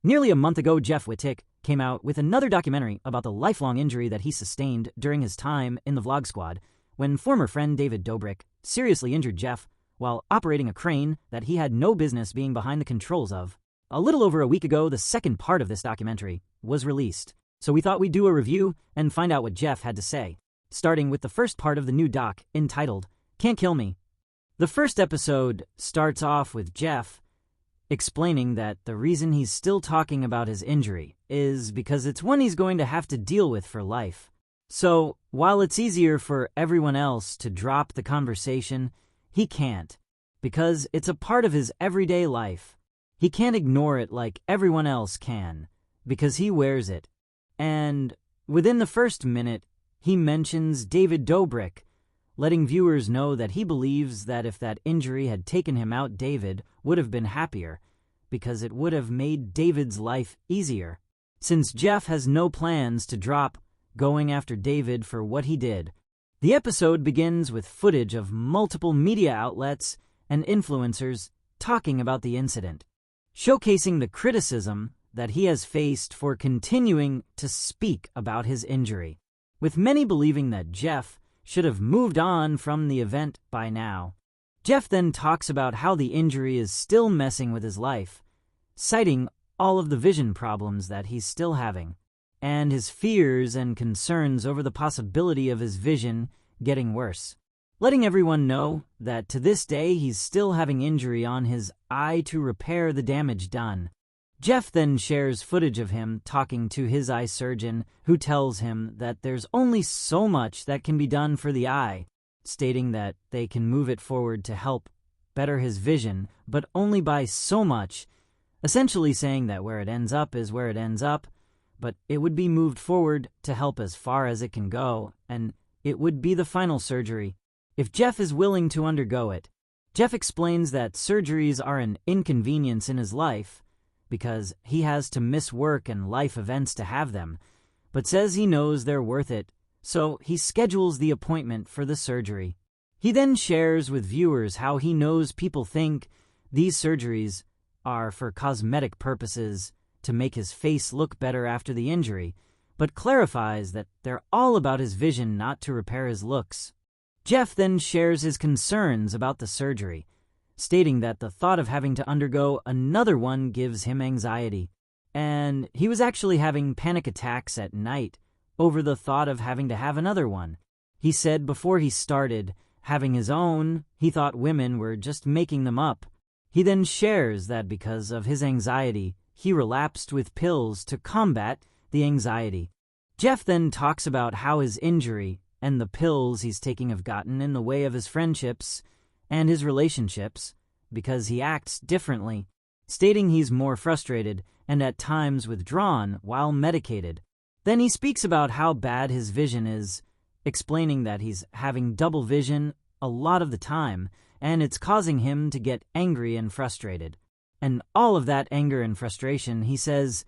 Nearly a month ago, Jeff Wittek came out with another documentary about the lifelong injury that he sustained during his time in the Vlog Squad when former friend David Dobrik seriously injured Jeff while operating a crane that he had no business being behind the controls of. A little over a week ago, the second part of this documentary was released, so we thought we'd do a review and find out what Jeff had to say, starting with the first part of the new doc entitled, Can't Kill Me. The first episode starts off with Jeff explaining that the reason he's still talking about his injury is because it's one he's going to have to deal with for life. So, while it's easier for everyone else to drop the conversation, he can't, because it's a part of his everyday life. He can't ignore it like everyone else can, because he wears it. And within the first minute, he mentions David Dobrik, letting viewers know that he believes that if that injury had taken him out, David would have been happier, because it would have made David's life easier. Since Jeff has no plans to drop going after David for what he did, the episode begins with footage of multiple media outlets and influencers talking about the incident, showcasing the criticism that he has faced for continuing to speak about his injury, with many believing that Jeff should have moved on from the event by now. Jeff then talks about how the injury is still messing with his life, citing all of the vision problems that he's still having, and his fears and concerns over the possibility of his vision getting worse, letting everyone know that to this day he's still having injury on his eye to repair the damage done. Jeff then shares footage of him talking to his eye surgeon, who tells him that there's only so much that can be done for the eye, stating that they can move it forward to help better his vision, but only by so much, essentially saying that where it ends up is where it ends up, but it would be moved forward to help as far as it can go, and it would be the final surgery, if Jeff is willing to undergo it. Jeff explains that surgeries are an inconvenience in his life, because he has to miss work and life events to have them, but says he knows they're worth it, so he schedules the appointment for the surgery. He then shares with viewers how he knows people think these surgeries are for cosmetic purposes to make his face look better after the injury, but clarifies that they're all about his vision, not to repair his looks. Jeff then shares his concerns about the surgery, stating that the thought of having to undergo another one gives him anxiety, and he was actually having panic attacks at night over the thought of having to have another one. He said before he started having his own, he thought women were just making them up. He then shares that because of his anxiety, he relapsed with pills to combat the anxiety. Jeff then talks about how his injury and the pills he's taking have gotten in the way of his friendships and his relationships, because he acts differently, stating he's more frustrated and at times withdrawn while medicated. Then he speaks about how bad his vision is, explaining that he's having double vision a lot of the time, and it's causing him to get angry and frustrated. And all of that anger and frustration, he says,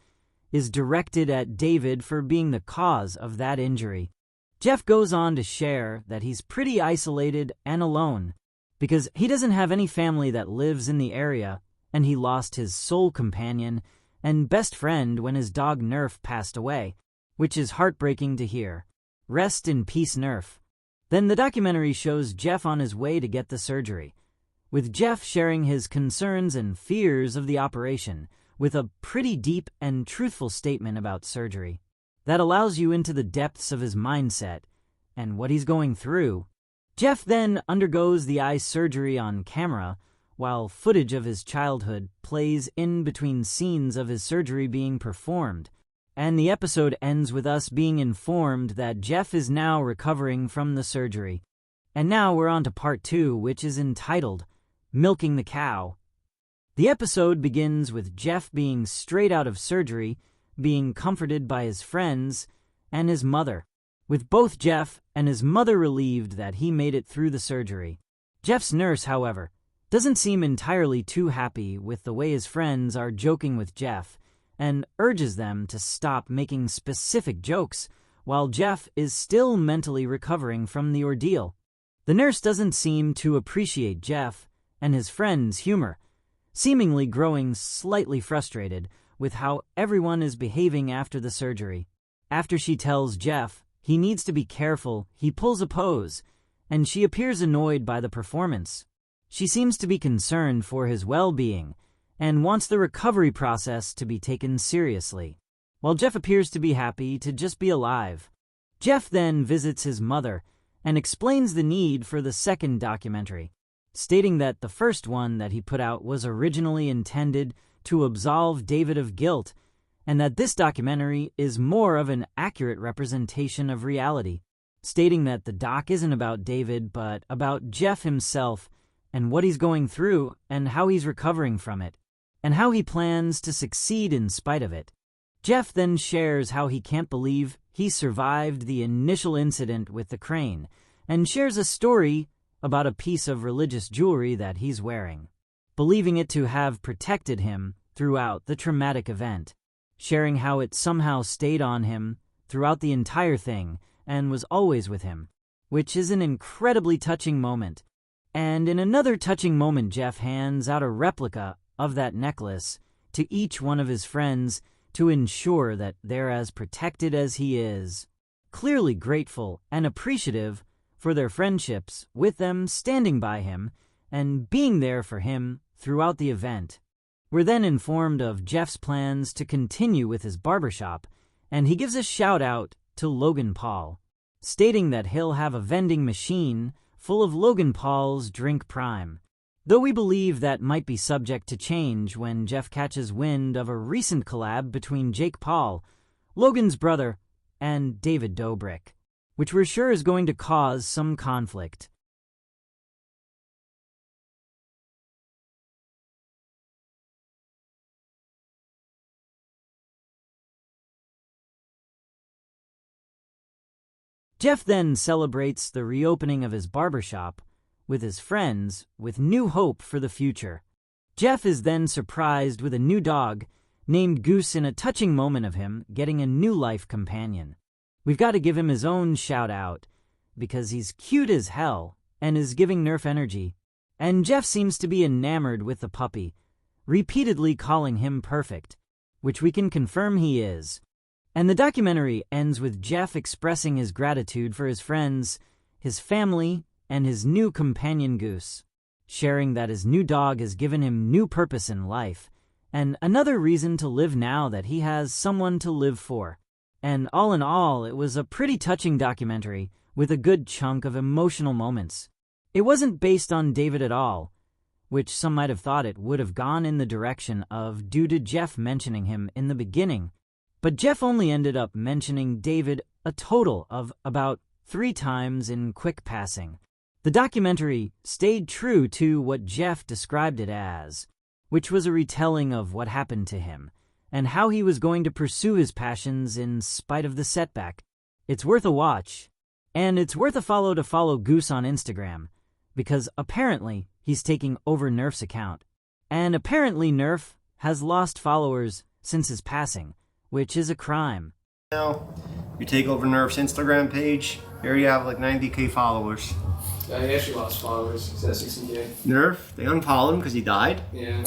is directed at David for being the cause of that injury. Jeff goes on to share that he's pretty isolated and alone, because he doesn't have any family that lives in the area, and he lost his soul companion and best friend when his dog Nerf passed away, which is heartbreaking to hear. Rest in peace, Nerf. Then the documentary shows Jeff on his way to get the surgery, with Jeff sharing his concerns and fears of the operation, with a pretty deep and truthful statement about surgery that allows you into the depths of his mindset and what he's going through. Jeff then undergoes the eye surgery on camera, while footage of his childhood plays in between scenes of his surgery being performed, and the episode ends with us being informed that Jeff is now recovering from the surgery. And now we're on to part 2, which is entitled, Milking the Cow. The episode begins with Jeff being straight out of surgery, being comforted by his friends and his mother, with both Jeff and his mother relieved that he made it through the surgery. Jeff's nurse, however, doesn't seem entirely too happy with the way his friends are joking with Jeff, and urges them to stop making specific jokes while Jeff is still mentally recovering from the ordeal. The nurse doesn't seem to appreciate Jeff and his friend's humor, seemingly growing slightly frustrated with how everyone is behaving after the surgery. After she tells Jeff he needs to be careful, he pulls a pose, and she appears annoyed by the performance. She seems to be concerned for his well-being and wants the recovery process to be taken seriously, while Jeff appears to be happy to just be alive. Jeff then visits his mother and explains the need for the second documentary, stating that the first one that he put out was originally intended to absolve David of guilt, and that this documentary is more of an accurate representation of reality, stating that the doc isn't about David but about Jeff himself and what he's going through and how he's recovering from it, and how he plans to succeed in spite of it. Jeff then shares how he can't believe he survived the initial incident with the crane, and shares a story about a piece of religious jewelry that he's wearing, believing it to have protected him throughout the traumatic event, sharing how it somehow stayed on him throughout the entire thing and was always with him, which is an incredibly touching moment. And in another touching moment, Jeff hands out a replica of that necklace to each one of his friends to ensure that they're as protected as he is, clearly grateful and appreciative for their friendships, with them standing by him and being there for him throughout the event. We're then informed of Jeff's plans to continue with his barbershop, and he gives a shout out to Logan Paul, stating that he'll have a vending machine full of Logan Paul's Drink Prime, though we believe that might be subject to change when Jeff catches wind of a recent collab between Jake Paul, Logan's brother, and David Dobrik, which we're sure is going to cause some conflict. Jeff then celebrates the reopening of his barbershop with his friends with new hope for the future. Jeff is then surprised with a new dog named Goose in a touching moment of him getting a new life companion. We've got to give him his own shout out because he's cute as hell and is giving Nerf energy. And Jeff seems to be enamored with the puppy, repeatedly calling him perfect, which we can confirm he is. And the documentary ends with Jeff expressing his gratitude for his friends, his family, and his new companion Goose, sharing that his new dog has given him new purpose in life, and another reason to live now that he has someone to live for. And all in all, it was a pretty touching documentary with a good chunk of emotional moments. It wasn't based on David at all, which some might have thought it would have gone in the direction of due to Jeff mentioning him in the beginning. But Jeff only ended up mentioning David a total of about 3 times in quick passing. The documentary stayed true to what Jeff described it as, which was a retelling of what happened to him and how he was going to pursue his passions in spite of the setback. It's worth a watch, and it's worth a follow to follow Goose on Instagram, because apparently he's taking over Nerf's account. And apparently Nerf has lost followers since his passing, which is a crime. Now, you take over Nerf's Instagram page, you already have like 90k followers. Yeah, he actually lost followers. He's at 60k. Nerf, they unfollowed him because he died? Yeah.